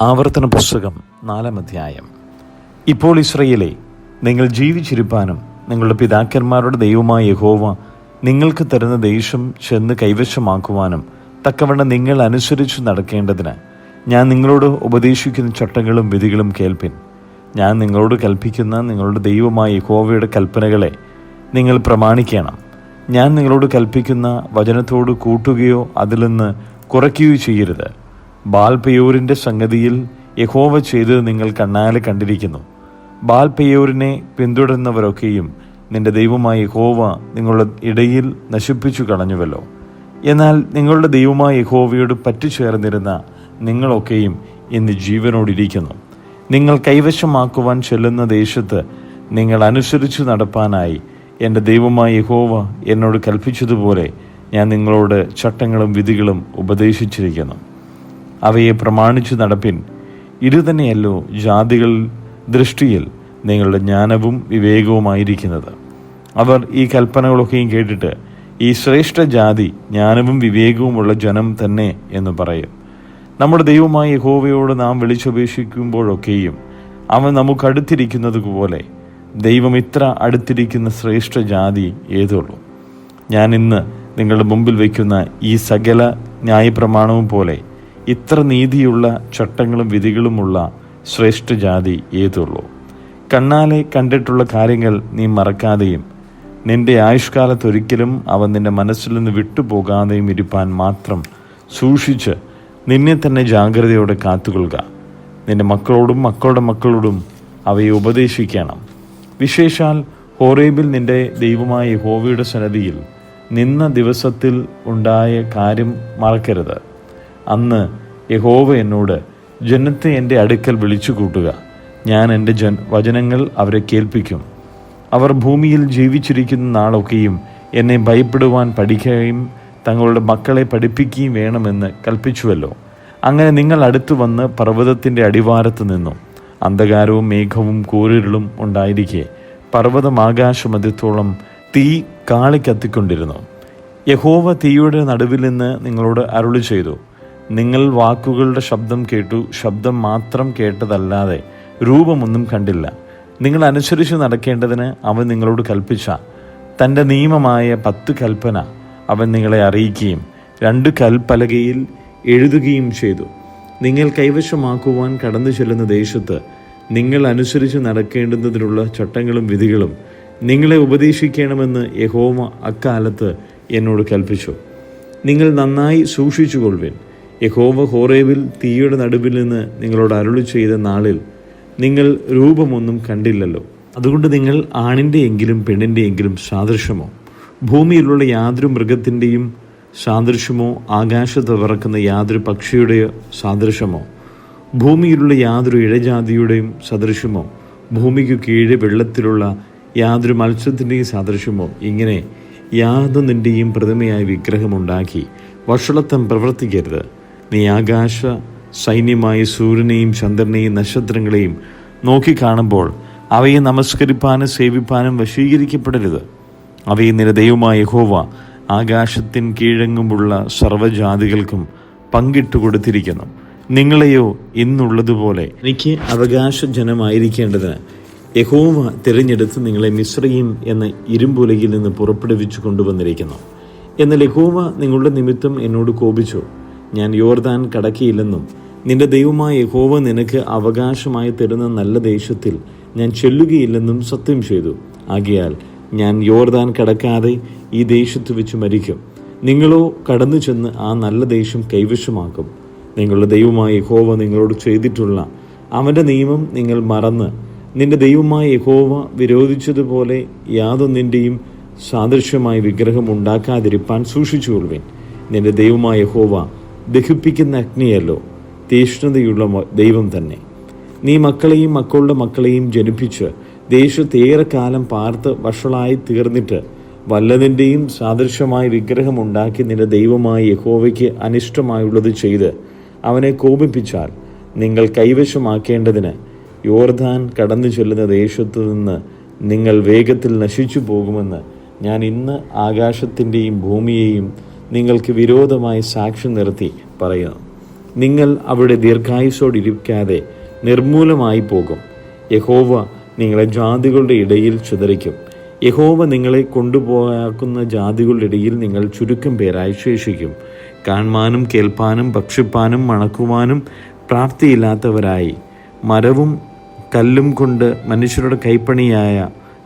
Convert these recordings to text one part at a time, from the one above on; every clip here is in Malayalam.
ആവർത്തന പുസ്തകം 4-ാം അധ്യായം. ഇപ്പോൾ ഇസ്രായേലേ, നിങ്ങൾ ജീവിച്ചിരിപ്പാനും നിങ്ങളുടെ പിതാക്കന്മാരുടെ ദൈവമായ യഹോവ നിങ്ങൾക്ക് തരുന്ന ദേശം ചെന്ന് കൈവശമാക്കുവാനും തക്കവണ്ണം നിങ്ങൾ അനുസരിച്ച് നടക്കേണ്ടതിന് ഞാൻ നിങ്ങളോട് ഉപദേശിക്കുന്ന ചട്ടങ്ങളും വിധികളും കേൾപ്പിൻ. ഞാൻ നിങ്ങളോട് കൽപ്പിക്കുന്ന നിങ്ങളുടെ ദൈവമായ യഹോവയുടെ കൽപ്പനകളെ നിങ്ങൾ പ്രമാണിക്കണം. ഞാൻ നിങ്ങളോട് കൽപ്പിക്കുന്ന വചനത്തോട് കൂട്ടുകയോ അതിൽ നിന്ന് കുറയ്ക്കുകയോ ചെയ്യരുത്. ബാൽ-പെയോരിൻ്റെ സംഗതിയിൽ യഹോവ ചെയ്തത് നിങ്ങൾ കണ്ണാലെ കണ്ടിരിക്കുന്നു. ബാൽ-പെയോരിനെ പിന്തുടരുന്നവരൊക്കെയും നിന്റെ ദൈവമായ യഹോവ നിങ്ങളുടെ ഇടയിൽ നശിപ്പിച്ചു കളഞ്ഞുവല്ലോ. എന്നാൽ നിങ്ങളുടെ ദൈവമായ യഹോവയോട് പറ്റിച്ചേർന്നിരുന്ന നിങ്ങളൊക്കെയും ഇന്ന് ജീവനോടിരിക്കുന്നു. നിങ്ങൾ കൈവശമാക്കുവാൻ ചെല്ലുന്ന ദേശത്ത് നിങ്ങൾ അനുസരിച്ച് നടപ്പാനായി എൻ്റെ ദൈവമായ യഹോവ എന്നോട് കൽപ്പിച്ചതുപോലെ ഞാൻ നിങ്ങളോട് ചട്ടങ്ങളും വിധികളും ഉപദേശിച്ചിരിക്കുന്നു. അവയെ പ്രമാണിച്ചു നടപ്പിൻ. ഇതുതന്നെയല്ലോ ജാതികൾ ദൃഷ്ടിയിൽ നിങ്ങളുടെ ജ്ഞാനവും വിവേകവുമായിരിക്കുന്നത്. അവർ ഈ കൽപ്പനകളൊക്കെയും കേട്ടിട്ട് ഈ ശ്രേഷ്ഠ ജാതി ജ്ഞാനവും വിവേകവുമുള്ള ജനം തന്നെ എന്ന് പറയും. നമ്മുടെ ദൈവമായ യഹോവയോട് നാം വിളിച്ചപേക്ഷിക്കുമ്പോഴൊക്കെയും അവൻ നമുക്ക് അടുത്തിരിക്കുന്നത് പോലെ ദൈവം ഇത്ര അടുത്തിരിക്കുന്ന ശ്രേഷ്ഠ ജാതി ഏതുള്ളൂ? ഞാൻ ഇന്ന് നിങ്ങളുടെ മുമ്പിൽ വയ്ക്കുന്ന ഈ സകല ന്യായപ്രമാണവും പോലെ ഇത്ര നീതിയുള്ള ചട്ടങ്ങളും വിധികളുമുള്ള ശ്രേഷ്ഠ ജാതി ഏതുള്ളൂ? കണ്ണാലെ കണ്ടിട്ടുള്ള കാര്യങ്ങൾ നീ മറക്കാതെയും നിന്റെ ആയുഷ്കാലത്തൊരിക്കലും അവൻ നിന്റെ മനസ്സിൽ നിന്ന് വിട്ടുപോകാതെയും ഇരുപ്പാൻ മാത്രം സൂക്ഷിച്ച് നിന്നെ തന്നെ ജാഗ്രതയോടെ കാത്തുകൊള്ളുക. നിന്റെ മക്കളോടും മക്കളുടെ മക്കളോടും അവയെ ഉപദേശിക്കണം. വിശേഷാൽ ഹോറേബിൽ നിന്റെ ദൈവമായ യഹോവയുടെ സന്നിധിയിൽ നിന്ന ദിവസത്തിൽ ഉണ്ടായ കാര്യം മറക്കരുത്. അന്ന് യഹോവ എന്നോട്, ജനത്തെ എൻ്റെ അടുക്കൽ വിളിച്ചു കൂട്ടുക, ഞാൻ എൻ്റെ വചനങ്ങൾ അവരെ കേൾപ്പിക്കും. അവർ ഭൂമിയിൽ ജീവിച്ചിരിക്കുന്ന നാളൊക്കെയും എന്നെ ഭയപ്പെടുവാൻ പഠിക്കുകയും തങ്ങളുടെ മക്കളെ പഠിപ്പിക്കുകയും വേണമെന്ന് കൽപ്പിച്ചുവല്ലോ. അങ്ങനെ നിങ്ങൾ അടുത്തു വന്ന് പർവ്വതത്തിൻ്റെ അടിവാരത്ത് നിന്നു. അന്ധകാരവും മേഘവും കൂരിരുളും ഉണ്ടായിരിക്കെ പർവ്വതം ആകാശമധ്യത്തോളം തീ കാളിക്കത്തിക്കൊണ്ടിരുന്നു. യഹോവ തീയുടെ നടുവിൽ നിന്ന് നിങ്ങളോട് അരുളി ചെയ്തു, നിങ്ങൾ വാക്കുകളുടെ ശബ്ദം കേട്ടു, ശബ്ദം മാത്രം കേട്ടതല്ലാതെ രൂപമൊന്നും കണ്ടില്ല. നിങ്ങൾ അനുസരിച്ച് നടക്കേണ്ടതിന് അവൻ നിങ്ങളോട് കൽപ്പിച്ച തൻ്റെ നിയമമായ 10 കൽപ്പന അവൻ നിങ്ങളെ അറിയിക്കുകയും 2 കൽപ്പലകയിൽ എഴുതുകയും ചെയ്തു. നിങ്ങൾ കൈവശമാക്കുവാൻ കടന്നു ചെല്ലുന്ന ദേശത്ത് നിങ്ങൾ അനുസരിച്ച് നടക്കേണ്ടുന്നതിനുള്ള ചട്ടങ്ങളും വിധികളും നിങ്ങളെ ഉപദേശിക്കണമെന്ന് യഹോവ അക്കാലത്ത് എന്നോട് കൽപ്പിച്ചു. നിങ്ങൾ നന്നായി സൂക്ഷിച്ചുകൊള്ളുവിൻ. യഹോവ ഹോറേബിൽ തീയുടെ നടുവിൽ നിന്ന് നിങ്ങളോട് അരുളി ചെയ്ത നാളിൽ നിങ്ങൾ രൂപമൊന്നും കണ്ടില്ലല്ലോ. അതുകൊണ്ട് നിങ്ങൾ ആണിൻ്റെ എങ്കിലും പെണ്ണിൻ്റെ എങ്കിലും സാദൃശ്യമോ, ഭൂമിയിലുള്ള യാതൊരു മൃഗത്തിൻ്റെയും സാദൃശ്യമോ, ആകാശത്ത് പറക്കുന്ന യാതൊരു പക്ഷിയുടെയോ സാദൃശ്യമോ, ഭൂമിയിലുള്ള യാതൊരു ഇഴജാതിയുടെയും സദൃശ്യമോ, ഭൂമിക്ക് കീഴെ വെള്ളത്തിലുള്ള യാതൊരു മത്സ്യത്തിൻ്റെയും സാദൃശ്യമോ, ഇങ്ങനെ യാതൊന്നിൻ്റെയും പ്രതിമയായ വിഗ്രഹമുണ്ടാക്കി വഷളത്വം പ്രവർത്തിക്കരുത്. നീ ആകാശ സൈന്യമായ സൂര്യനെയും ചന്ദ്രനെയും നക്ഷത്രങ്ങളെയും നോക്കിക്കാണുമ്പോൾ അവയെ നമസ്കരിപ്പാനും സേവിപ്പാനും വശീകരിക്കപ്പെടരുത്. അവയെ നിന്റെ ദൈവമായ യഹോവ ആകാശത്തിൻ കീഴെങ്ങുമുള്ള സർവ്വജാതികൾക്കും പങ്കിട്ടു കൊടുത്തിരിക്കുന്നു. നിങ്ങളെയോ ഇന്നുള്ളതുപോലെ എനിക്ക് അവകാശ ജനമായിരിക്കേണ്ടതിന് യഹോവ തിരഞ്ഞെടുത്ത് നിങ്ങളെ മിസ്രയീം എന്ന ഇരുമ്പുലയിൽ നിന്ന് പുറപ്പെടുവിച്ചു കൊണ്ടുവന്നിരിക്കുന്നു. എന്നാൽ യഹോവ നിങ്ങളുടെ നിമിത്തം എന്നോട് കോപിച്ചു. ഞാൻ യോർദാൻ കടക്കിയില്ലെന്നും നിന്റെ ദൈവമായ യഹോവ നിനക്ക് അവകാശമായി തരുന്ന നല്ല ദേശത്തിൽ ഞാൻ ചെല്ലുകയില്ലെന്നും സത്യം ചെയ്തു. ആകയാൽ ഞാൻ യോർദാൻ കടക്കാതെ ഈ ദേശത്ത് വെച്ച് മരിക്കും. നിങ്ങളോ കടന്നു ചെന്ന് ആ നല്ല ദേശം കൈവശമാക്കും. നിങ്ങളുടെ ദൈവമായ യഹോവ നിങ്ങളോട് ചെയ്തിട്ടുള്ള അവൻ്റെ നിയമം നിങ്ങൾ മറന്ന് നിന്റെ ദൈവമായ യഹോവ വിരോധിച്ചതുപോലെ യാതൊന്നിൻ്റെയും സാദൃശ്യമായ വിഗ്രഹം ഉണ്ടാക്കാതിരിപ്പാൻ സൂക്ഷിച്ചുകൊള്ളുവിൻ. നിന്റെ ദൈവമായ യഹോവ ദഹിപ്പിക്കുന്ന അഗ്നിയല്ലോ, തീഷ്ണതയുള്ള ദൈവം തന്നെ. നീ മക്കളെയും മക്കളുടെ മക്കളെയും ജനിപ്പിച്ച് ദേശത്തേറെക്കാലം പാർത്ത് വഷളായി തീർന്നിട്ട് വല്ലതിൻ്റെയും സാദൃശ്യമായ വിഗ്രഹമുണ്ടാക്കി നിന്റെ ദൈവമായ യഹോവയ്ക്ക് അനിഷ്ടമായുള്ളത് ചെയ്ത് അവനെ കോപിപ്പിച്ചാൽ നിങ്ങൾ കൈവശമാക്കേണ്ടതിന് യോർദാൻ കടന്നു ചെല്ലുന്ന ദേശത്തു നിന്ന് നിങ്ങൾ വേഗത്തിൽ നശിച്ചു പോകുമെന്ന് ഞാൻ ഇന്ന് ആകാശത്തിൻ്റെയും ഭൂമിയെയും നിങ്ങൾക്ക് വിരോധമായി സാക്ഷി നിർത്തി പറയുന്നു. നിങ്ങൾ അവിടെ ദീർഘായുസ്സോടിരിക്കാതെ നിർമൂലമായി പോകും. യഹോവ നിങ്ങളെ ജാതികളുടെ ഇടയിൽ ചിതറിക്കും. യഹോവ നിങ്ങളെ കൊണ്ടുപോയാക്കുന്ന ജാതികളുടെ ഇടയിൽ നിങ്ങൾ ചുരുക്കം പേരായി ശേഷിക്കും. കാണുവാനും കേൾപ്പാനും ഭക്ഷിപ്പാനും മണക്കുവാനും പ്രാപ്തിയില്ലാത്തവരായി മരവും കല്ലും കൊണ്ട് മനുഷ്യരുടെ കൈപ്പണിയായ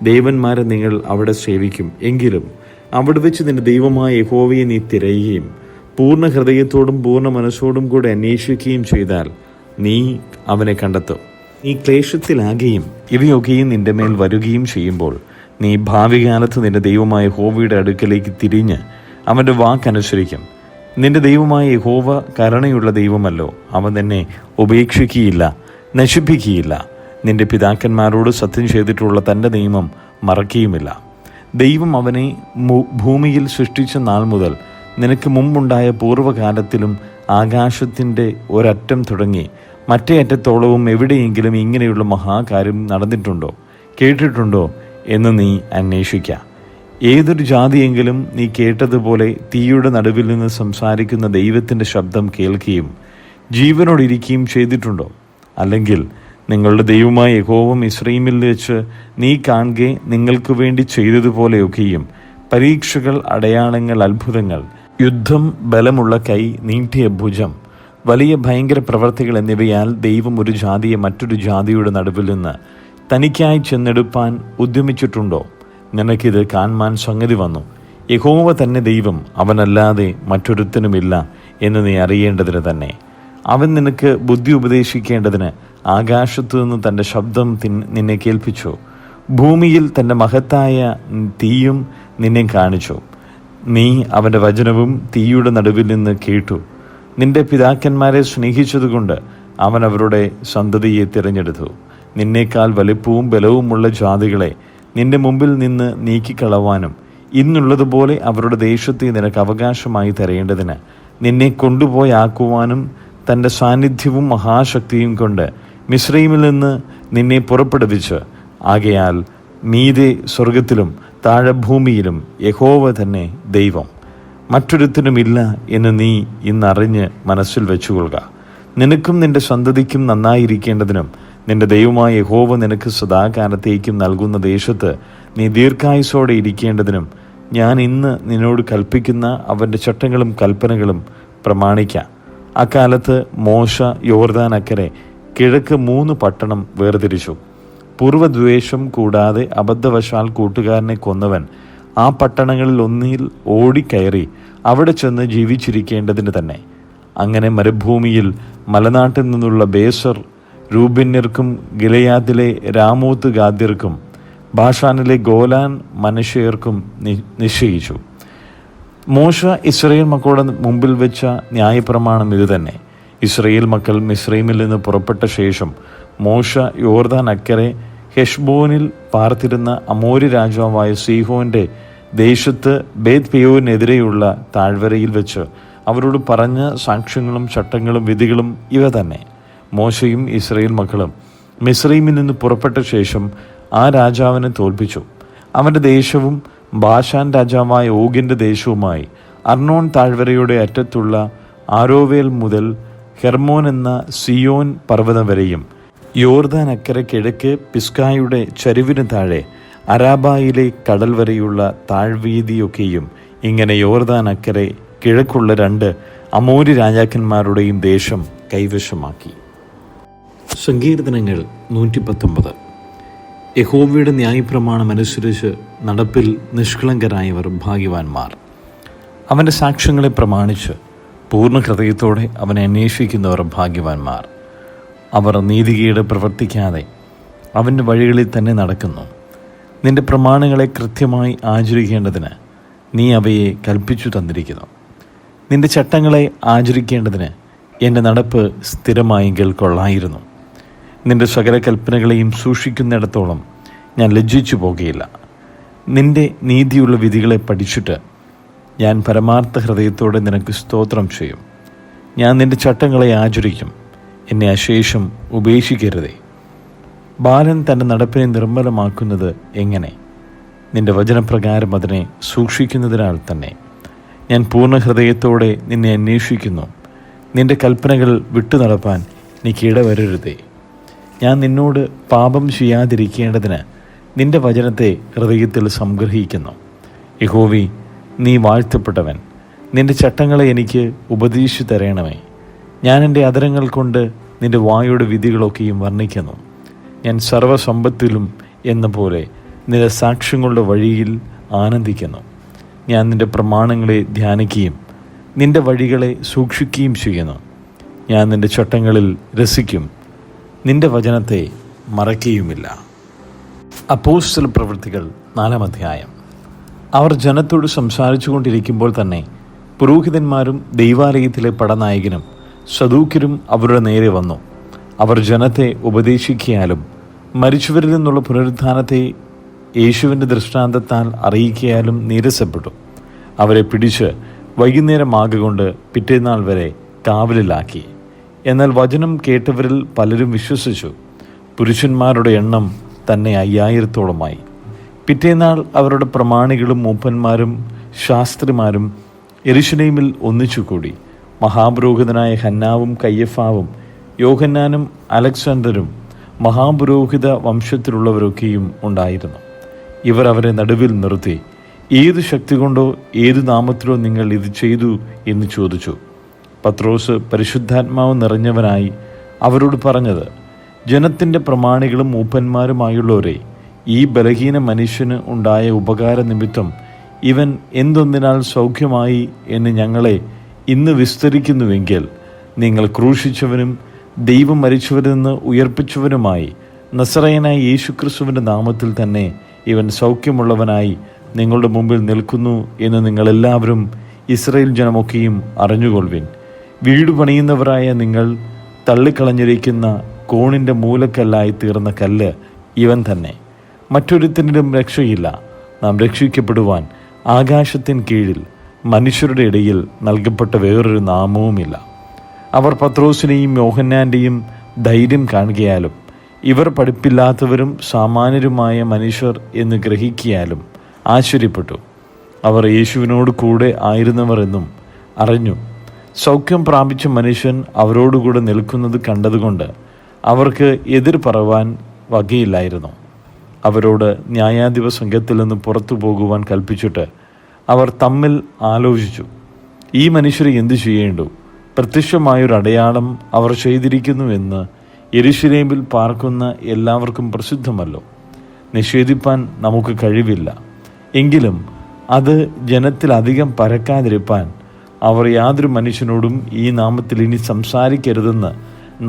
ദേവന്മാരെ നിങ്ങൾ അവിടെ സേവിക്കും. എങ്കിലും അവിടെ വെച്ച് നിന്റെ ദൈവമായ യഹോവയെ നീ തിരയുകയും പൂർണ്ണ ഹൃദയത്തോടും പൂർണ്ണ മനസ്സോടും കൂടെ അന്വേഷിക്കുകയും ചെയ്താൽ നീ അവനെ കണ്ടെത്തും. നീ ക്ലേശത്തിലാകുകയും ഇവയൊക്കെയും നിന്റെ മേൽ വരികയും ചെയ്യുമ്പോൾ നീ ഭാവികാലത്ത് നിന്റെ ദൈവമായ യഹോവയുടെ അടുക്കലേക്ക് തിരിഞ്ഞ് അവൻ്റെ വാക്കനുസരിക്കും. നിന്റെ ദൈവമായ യഹോവ കരുണയുള്ള ദൈവമല്ലോ. അവൻ നിന്നെ ഉപേക്ഷിക്കുകയില്ല, നശിപ്പിക്കുകയില്ല. നിന്റെ പിതാക്കന്മാരോട് സത്യം ചെയ്തിട്ടുള്ള തൻ്റെ നിയമം മറക്കുകയുമില്ല. ദൈവം അവനെ ഭൂമിയിൽ സൃഷ്ടിച്ച നാൾ മുതൽ നിനക്ക് മുമ്പുണ്ടായ പൂർവ്വകാലത്തിലും ആകാശത്തിൻ്റെ ഒരറ്റം തുടങ്ങി മറ്റേ അറ്റത്തോളവും എവിടെയെങ്കിലും ഇങ്ങനെയുള്ള മഹാകാര്യം നടന്നിട്ടുണ്ടോ, കേട്ടിട്ടുണ്ടോ എന്ന് നീ അന്വേഷിക്കുക. ഏതൊരു ജാതിയെങ്കിലും നീ കേട്ടതുപോലെ തീയുടെ നടുവിൽ നിന്ന് സംസാരിക്കുന്ന ദൈവത്തിൻ്റെ ശബ്ദം കേൾക്കുകയും ജീവനോടിരിക്കുകയും ചെയ്തിട്ടുണ്ടോ? അല്ലെങ്കിൽ നിങ്ങളുടെ ദൈവമായ യഹോവ മിസ്രയീമിൽ വെച്ച് നീ കാണുകെ നിങ്ങൾക്ക് വേണ്ടി ചെയ്തതുപോലെയൊക്കെയും പരീക്ഷകൾ, അടയാളങ്ങൾ, അത്ഭുതങ്ങൾ, യുദ്ധം, ബലമുള്ള കൈ, നീട്ടിയ ഭുജം, വലിയ ഭയങ്കര പ്രവർത്തികൾ എന്നിവയാൽ ദൈവം ഒരു ജാതിയെ മറ്റൊരു ജാതിയുടെ നടുവിൽ നിന്ന് തനിക്കായി ചെന്നെടുപ്പാൻ ഉദ്യമിച്ചിട്ടുണ്ടോ? നിനക്കിത് കാണുവാൻ സംഗതി വന്നു. യഹോവ തന്നെ ദൈവം, അവനല്ലാതെ മറ്റൊരുത്തനുമില്ല എന്ന് നീ അറിയേണ്ടതിന് തന്നെ. അവൻ നിനക്ക് ബുദ്ധി ഉപദേശിക്കേണ്ടതിന് ആകാശത്തു നിന്ന് തൻ്റെ ശബ്ദം നിന്നെ കേൾപ്പിച്ചു. ഭൂമിയിൽ തൻ്റെ മഹത്തായ തീയും നിന്നെ കാണിച്ചു. നീ അവൻ്റെ വചനവും തീയുടെ നടുവിൽ നിന്ന് കേട്ടു. നിന്റെ പിതാക്കന്മാരെ സ്നേഹിച്ചതുകൊണ്ട് അവൻ അവരുടെ സന്തതിയെ തിരഞ്ഞെടുത്തു. നിന്നേക്കാൾ വലിപ്പവും ബലവുമുള്ള ജാതികളെ നിന്റെ മുമ്പിൽ നിന്ന് നീക്കിക്കളവാനും ഇന്നുള്ളതുപോലെ അവരുടെ ദേശത്തെ നിനക്ക് അവകാശമായി തരേണ്ടതിന് നിന്നെ കൊണ്ടുപോയാക്കുവാനും തൻ്റെ സാന്നിധ്യവും മഹാശക്തിയും കൊണ്ട് മിസ്രയീമിൽ നിന്ന് നിന്നെ പുറപ്പെടുവിച്ച്, ആകയാൽ മീതെ സ്വർഗത്തിലും താഴെ ഭൂമിയിലും യഹോവ തന്നെ ദൈവം, മറ്റൊരുത്തനുമില്ല എന്ന് നീ ഇന്നറിഞ്ഞ് മനസ്സിൽ വെച്ചുകൊള്ളുക. നിനക്കും നിന്റെ സന്തതിക്കും നന്നായിരിക്കേണ്ടതിനും നിന്റെ ദൈവമായ യഹോവ നിനക്ക് സദാകാലത്തേക്കും നൽകുന്ന ദേശത്ത് നീ ദീർഘായുസ്സോടെ ഇരിക്കേണ്ടതിനും ഞാൻ ഇന്ന് നിന്നോട് കൽപ്പിക്കുന്ന അവൻ്റെ ചട്ടങ്ങളും കൽപ്പനകളും പ്രമാണിക്കാം. അക്കാലത്ത് മോശ യോർദാൻ അക്കരെ കിഴക്ക് 3 പട്ടണം വേർതിരിച്ചു. പൂർവ്വദ്വേഷം കൂടാതെ അബദ്ധവശാൽ കൂട്ടുകാരനെ കൊന്നവൻ ആ പട്ടണങ്ങളിൽ ഒന്നിൽ ഓടിക്കയറി അവിടെ ചെന്ന് ജീവിച്ചിരിക്കേണ്ടതിന് തന്നെ. അങ്ങനെ മരുഭൂമിയിൽ മലനാട്ടിൽ നിന്നുള്ള ബേസർ രൂബന്യർക്കും ഗിലെയാദിലെ രാമോത്ത് ഗാദ്യർക്കും ബാഷാനിലെ ഗോലാൻ മനശ്ശേർക്കും നിശ്ചയിച്ചു. മോശ ഇസ്രായേൽ മക്കളുടെ മുമ്പിൽ വെച്ച ന്യായപ്രമാണം ഇതുതന്നെ. ഇസ്രായേൽ മക്കൾ മിസ്രയീമിൽ നിന്ന് പുറപ്പെട്ട ശേഷം മോശ യോർദാൻ അക്കരെ ഹെഷ്ബോനിൽ പാർത്തിരുന്ന അമോരി രാജാവായ സീഹോന്റെ ദേശത്ത് ബേത് പെയോരിനെതിരെയുള്ള താഴ്വരയിൽ വെച്ച് അവരോട് പറഞ്ഞ സാക്ഷ്യങ്ങളും ചട്ടങ്ങളും വിധികളും ഇവ തന്നെ. മോശയും ഇസ്രായേൽ മക്കളും മിസ്രയീമിൽ നിന്ന് പുറപ്പെട്ട ശേഷം ആ രാജാവിനെ തോൽപ്പിച്ചു. അവൻ്റെ ദേശവും ബാഷാൻ രാജാവായ ഓഗിൻ്റെ ദേശവുമായി അർണോൻ താഴ്വരയുടെ അറ്റത്തുള്ള ആരോവേൽ മുതൽ ഹെർമോൻ എന്ന സിയോൻ പർവ്വതം വരെയും യോർദാൻ അക്കരെ കിഴക്ക് പിസ്കായുടെ ചരിവിന് താഴെ അരാബായിലെ കടൽ വരെയുള്ള താഴ്വീതിയൊക്കെയും ഇങ്ങനെ യോർദാൻ അക്കരെ കിഴക്കുള്ള 2 അമോരി രാജാക്കന്മാരുടെയും ദേശം കൈവശമാക്കി. സങ്കീർത്തനങ്ങൾ 119. യഹോവയുടെ ന്യായപ്രമാണം അനുസരിച്ച് നടപ്പിൽ നിഷ്കളങ്കരായവർ ഭാഗ്യവാന്മാർ. അവൻ്റെ സാക്ഷ്യങ്ങളെ പ്രമാണിച്ച് പൂർണ്ണ ഹൃദയത്തോടെ അവനെ അന്വേഷിക്കുന്നവർ ഭാഗ്യവാന്മാർ. അവർ നീതികേട് പ്രവർത്തിക്കാതെ അവൻ്റെ വഴികളിൽ തന്നെ നടക്കുന്നു. നിന്റെ പ്രമാണങ്ങളെ കൃത്യമായി ആചരിക്കേണ്ടതിന് നീ അവയെ കൽപ്പിച്ചു തന്നിരിക്കുന്നു. നിന്റെ ചട്ടങ്ങളെ ആചരിക്കേണ്ടതിന് എൻ്റെ നടപ്പ് സ്ഥിരമായെങ്കിൽ കൊള്ളായിരുന്നു. നിന്റെ സകല കൽപ്പനകളെയും സൂക്ഷിക്കുന്നിടത്തോളം ഞാൻ ലജ്ജിച്ചു പോകുകയില്ല. നിന്റെ നീതിയുള്ള വിധികളെ പഠിച്ചിട്ട് ഞാൻ പരമാർത്ഥ ഹൃദയത്തോടെ നിനക്ക് സ്തോത്രം ചെയ്യും. ഞാൻ നിന്റെ ചട്ടങ്ങളെ ആചരിക്കും. എന്നെ അശേഷം ഉപേക്ഷിക്കരുതേ. ബാലൻ തൻ്റെ നടപ്പിനെ നിർമ്മലമാക്കുന്നത് എങ്ങനെ? നിന്റെ വചനപ്രകാരം അതിനെ സൂക്ഷിക്കുന്നതിനാൽ തന്നെ. ഞാൻ പൂർണ്ണ ഹൃദയത്തോടെ നിന്നെ അന്വേഷിക്കുന്നു. നിന്റെ കൽപ്പനകൾ വിട്ടു നടപ്പാൻ എനിക്ക് ഇടവരരുതേ. ഞാൻ നിന്നോട് പാപം ചെയ്യാതിരിക്കേണ്ടതിന് നിന്റെ വചനത്തെ ഹൃദയത്തിൽ സംഗ്രഹിക്കുന്നു. യഹോവേ, നീ വാഴ്ത്തപ്പെട്ടവൻ. നിന്റെ ചട്ടങ്ങളെ എനിക്ക് ഉപദേശിച്ചു തരണമേ. ഞാൻ എൻ്റെ അധരങ്ങൾ കൊണ്ട് നിന്റെ വായുടെ വിധികളൊക്കെയും വർണ്ണിക്കുന്നു. ഞാൻ സർവ്വസമ്പത്തിലും എന്ന പോലെ നിന്റെ സാക്ഷ്യങ്ങളുടെ വഴിയിൽ ആനന്ദിക്കുന്നു. ഞാൻ നിന്റെ പ്രമാണങ്ങളെ ധ്യാനിക്കുകയും നിന്റെ വഴികളെ സൂക്ഷിക്കുകയും ചെയ്യുന്നു. ഞാൻ നിന്റെ ചട്ടങ്ങളിൽ രസിക്കും, നിന്റെ വചനത്തെ മറയ്ക്കുകയുമില്ല. അപ്പോസ്തല പ്രവൃത്തികൾ 4-ാം അധ്യായം. അവർ ജനത്തോട് സംസാരിച്ചു കൊണ്ടിരിക്കുമ്പോൾ തന്നെ പുരോഹിതന്മാരും ദൈവാലയത്തിലെ പടനായകനും സദൂക്യരും അവരുടെ നേരെ വന്നു. അവർ ജനത്തെ ഉപദേശിക്കയാലും മരിച്ചവരിൽ നിന്നുള്ള പുനരുത്ഥാനത്തെ യേശുവിൻ്റെ ദൃഷ്ടാന്തത്താൽ അറിയിക്കയാലും നീരസപ്പെട്ടു. അവരെ പിടിച്ച് വൈകുന്നേരമാകൊണ്ട് പിറ്റേന്നാൾ വരെ കാവലിലാക്കി. എന്നാൽ വചനം കേട്ടവരിൽ പലരും വിശ്വസിച്ചു. പുരുഷന്മാരുടെ എണ്ണം തന്നെ 5000-ഓളമായി. പിറ്റേന്നാൾ അവരുടെ പ്രമാണികളും മൂപ്പന്മാരും ശാസ്ത്രിമാരും യെരൂശലേമിൽ ഒന്നിച്ചുകൂടി. മഹാപുരോഹിതനായ ഹന്നാവും കയ്യഫാവും യോഹന്നാനും അലക്സാണ്ടറും മഹാപുരോഹിത വംശത്തിലുള്ളവരൊക്കെയും ഉണ്ടായിരുന്നു. ഇവർ അവരെ നടുവിൽ നിർത്തി, ഏതു ശക്തി കൊണ്ടോ ഏതു നാമത്തിലോ നിങ്ങൾ ഇത് ചെയ്തു എന്ന് ചോദിച്ചു. പത്രോസ് പരിശുദ്ധാത്മാവ് നിറഞ്ഞവനായി അവരോട് പറഞ്ഞത്, ജനത്തിൻ്റെ പ്രമാണികളും മൂപ്പന്മാരുമായുള്ളവരെ, ഈ ബലഹീന മനുഷ്യന് ഉണ്ടായ ഉപകാര നിമിത്തം ഇവൻ എന്തൊന്നിനാൽ സൗഖ്യമായി എന്ന് ഞങ്ങളെ ഇന്ന് വിസ്തരിക്കുന്നുവെങ്കിൽ, നിങ്ങൾ ക്രൂശിച്ചവനും ദൈവം മരിച്ചവരിൽ നിന്ന് ഉയർപ്പിച്ചവനുമായി നസറയനായ യേശുക്രിസ്തുവിൻ്റെ നാമത്തിൽ തന്നെ ഇവൻ സൗഖ്യമുള്ളവനായി നിങ്ങളുടെ മുമ്പിൽ നിൽക്കുന്നു എന്ന് നിങ്ങളെല്ലാവരും ഇസ്രായേൽ ജനമൊക്കെയും അറിഞ്ഞുകൊള്ളുവിൻ. വീട് പണിയുന്നവരായ നിങ്ങൾ തള്ളിക്കളഞ്ഞിരിക്കുന്ന കോണിൻ്റെ മൂലക്കല്ലായി തീർന്ന കല്ല് ഇവൻ തന്നെ. മറ്റൊരുത്തിനും രക്ഷയില്ല. നാം രക്ഷിക്കപ്പെടുവാൻ ആകാശത്തിൻ കീഴിൽ മനുഷ്യരുടെ ഇടയിൽ നൽകപ്പെട്ട വേറൊരു നാമവുമില്ല. അവർ പത്രോസിനെയും യോഹന്നാൻ്റെയും ധൈര്യം കാണുകയാലും ഇവർ പഠിപ്പില്ലാത്തവരും സാമാന്യരുമായ മനുഷ്യർ എന്ന് ഗ്രഹിക്കിയാലും ആശ്ചര്യപ്പെട്ടു. അവർ യേശുവിനോട് കൂടെ ആയിരുന്നവർ എന്നും അറിഞ്ഞു. സൗഖ്യം പ്രാപിച്ച മനുഷ്യൻ അവരോടുകൂടെ നിൽക്കുന്നത് കണ്ടതുകൊണ്ട് അവർക്ക് എതിർ പറവാൻ വകയില്ലായിരുന്നു. അവരോട് ന്യായാധിപ സംഘത്തിൽ നിന്ന് പുറത്തു പോകുവാൻ കൽപ്പിച്ചിട്ട് അവർ തമ്മിൽ ആലോചിച്ചു, ഈ മനുഷ്യരെ എന്തു ചെയ്യേണ്ടു? പ്രത്യക്ഷമായൊരു അടയാളം അവർ ചെയ്തിരിക്കുന്നുവെന്ന് യെരൂശലേമിൽ പാർക്കുന്ന എല്ലാവർക്കും പ്രസിദ്ധമല്ലോ. നിഷേധിപ്പാൻ നമുക്ക് കഴിവില്ല. എങ്കിലും അത് ജനത്തിലധികം പരക്കാതിരിപ്പാൻ അവർ യാതൊരു മനുഷ്യനോടും ഈ നാമത്തിൽ ഇനി സംസാരിക്കരുതെന്ന്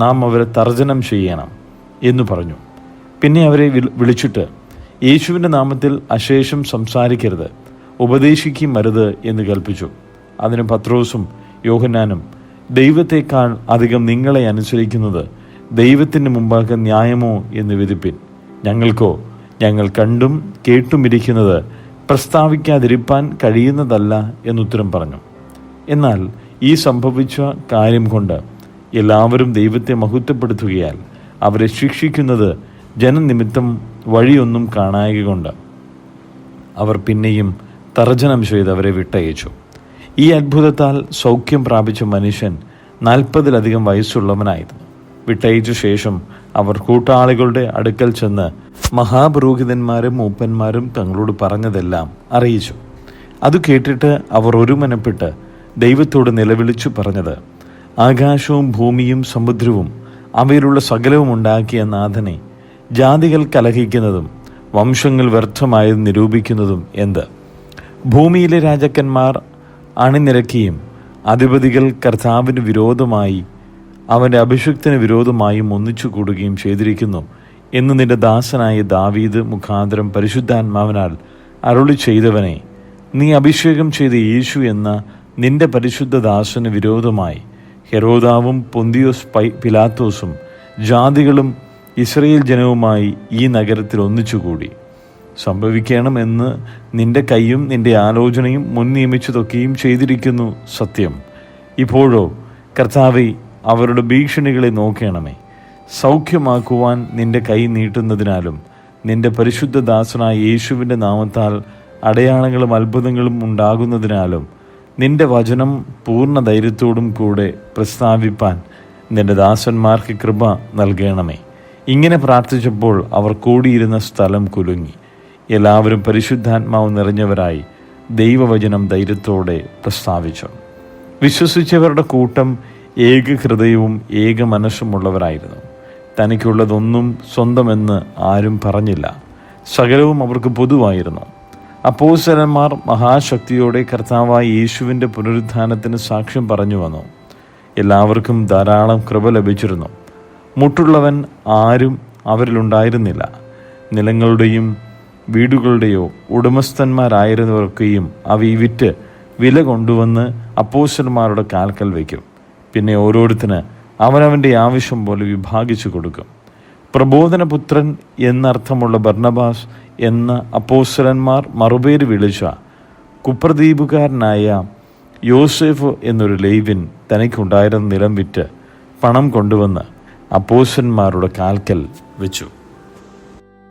നാം അവരെ തർജ്ജനം ചെയ്യണം എന്ന് പറഞ്ഞു. പിന്നെ അവരെ വിളിച്ചിട്ട്, യേശുവിൻ്റെ നാമത്തിൽ അശേഷം സംസാരിക്കരുത്, ഉപദേശിക്കുകയും അരുത് എന്ന് കൽപ്പിച്ചു. അതിന് പത്രോസും യോഹന്നാനും, ദൈവത്തെക്കാൾ അധികം നിങ്ങളെ അനുസരിക്കുന്നത് ദൈവത്തിന് മുമ്പാകെ ന്യായമോ എന്ന് വിധിപ്പിൻ. ഞങ്ങൾക്കോ ഞങ്ങൾ കണ്ടും കേട്ടുമിരിക്കുന്നത് പ്രസ്താവിക്കാതിരിപ്പാൻ കഴിയുന്നതല്ല എന്നുത്തരം പറഞ്ഞു. എന്നാൽ ഈ സംഭവിച്ച കാര്യം കൊണ്ട് എല്ലാവരും ദൈവത്തെ മഹത്വപ്പെടുത്തുകയാൽ അവരെ ശിക്ഷിക്കുന്നത് ജനനിമിത്തം വഴിയൊന്നും കാണായകൊണ്ട് അവർ പിന്നെയും തർജ്ജനം ചെയ്ത് അവരെ വിട്ടയച്ചു. ഈ അത്ഭുതത്താൽ സൗഖ്യം പ്രാപിച്ച മനുഷ്യൻ 40-ലധികം വയസ്സുള്ളവനായിരുന്നു. വിട്ടയച്ച ശേഷം അവർ കൂട്ടാളികളുടെ അടുക്കൽ ചെന്ന് മഹാപുരോഹിതന്മാരും മൂപ്പന്മാരും തങ്ങളോട് പറഞ്ഞതെല്ലാം അറിയിച്ചു. അത് കേട്ടിട്ട് അവർ ഒരുമനപ്പെട്ട് ദൈവത്തോട് നിലവിളിച്ചു പറഞ്ഞത്, ആകാശവും ഭൂമിയും സമുദ്രവും അവയിലുള്ള സകലവും ഉണ്ടാക്കിയ നാഥനെ, ജാതികൾ കലഹിക്കുന്നതും വംശങ്ങൾ വ്യർത്ഥമായത് നിരൂപിക്കുന്നതും എന്ത്? ഭൂമിയിലെ രാജാക്കന്മാർ അണിനിരക്കുകയും അധിപതികൾ കർത്താവിന് വിരോധമായി അവൻ്റെ അഭിഷിക്തന് വിരോധമായും ഒന്നിച്ചു കൂടുകയും ചെയ്തിരിക്കുന്നു എന്ന് നിന്റെ ദാസനായ ദാവീദ് മുഖാന്തരം പരിശുദ്ധാത്മാവിനാൽ അരുളി ചെയ്തവനെ, നീ അഭിഷേകം ചെയ്ത യേശു എന്ന നിന്റെ പരിശുദ്ധ ദാസന് വിരോധമായി ഹെരോദാവും പൊന്തിയോസ് പിലാത്തോസും ജാതികളും ഇസ്രായേൽ ജനവുമായി ഈ നഗരത്തിൽ ഒന്നിച്ചുകൂടി. സംഭവിക്കണമെന്ന് നിന്റെ കൈയും നിന്റെ ആലോചനയും മുൻ നിയമിച്ചതൊക്കെയും ചെയ്തിരിക്കുന്നു സത്യം. ഇപ്പോഴോ കർത്താവേ, അവരുടെ ഭീഷണികളെ നോക്കണമേ. സൗഖ്യമാക്കുവാൻ നിന്റെ കൈ നീട്ടുന്നതിനാലും നിന്റെ പരിശുദ്ധ ദാസനായ യേശുവിൻ്റെ നാമത്താൽ അടയാളങ്ങളും അത്ഭുതങ്ങളും ഉണ്ടാകുന്നതിനാലും നിന്റെ വചനം പൂർണ്ണ ധൈര്യത്തോടും കൂടെ പ്രസ്താവിപ്പാൻ നിന്റെ ദാസന്മാർക്ക് കൃപ നൽകണമേ. ഇങ്ങനെ പ്രാർത്ഥിച്ചപ്പോൾ അവർ കൂടിയിരുന്ന സ്ഥലം കുലുങ്ങി. എല്ലാവരും പരിശുദ്ധാത്മാവ് നിറഞ്ഞവരായി ദൈവവചനം ധൈര്യത്തോടെ പ്രസ്താവിച്ചു. വിശ്വസിച്ചവരുടെ കൂട്ടം ഏകഹൃദയവും ഏക മനസ്സുമുള്ളവരായിരുന്നു. തനിക്കുള്ളതൊന്നും സ്വന്തമെന്ന് ആരും പറഞ്ഞില്ല. സകലവും അവർക്ക് പൊതുവായിരുന്നു. അപ്പോസ്തലന്മാർ മഹാശക്തിയോടെ കർത്താവായ യേശുവിൻ്റെ പുനരുത്ഥാനത്തിന് സാക്ഷ്യം പറഞ്ഞു വന്നു. എല്ലാവർക്കും ധാരാളം കൃപ ലഭിച്ചിരുന്നു. മുട്ടുള്ളവൻ ആരും അവരിലുണ്ടായിരുന്നില്ല. നിലങ്ങളുടെയും വീടുകളുടെയോ ഉടമസ്ഥന്മാരായിരുന്നവർക്കെയും അവ വിറ്റ് വില കൊണ്ടുവന്ന് അപ്പോസ്തലന്മാരുടെ കാൽക്കൽ വയ്ക്കും. പിന്നെ ഓരോരുത്തന് അവനവൻ്റെ ആവശ്യം പോലെ വിഭാഗിച്ചു കൊടുക്കും. പ്രബോധനപുത്രൻ എന്നർത്ഥമുള്ള ബർന്നബാസ് എന്ന അപ്പോസ്തലന്മാർ മറുപേര് വിളിച്ച കുപ്രദ്വീപുകാരനായ യോസേഫ് എന്നൊരു ലേവ്യൻ തനിക്കുണ്ടായിരുന്ന നിലം വിറ്റ് പണം കൊണ്ടുവന്ന് അപ്പോസ്തലന്മാരുടെ കാൽക്കൽ വെച്ചു.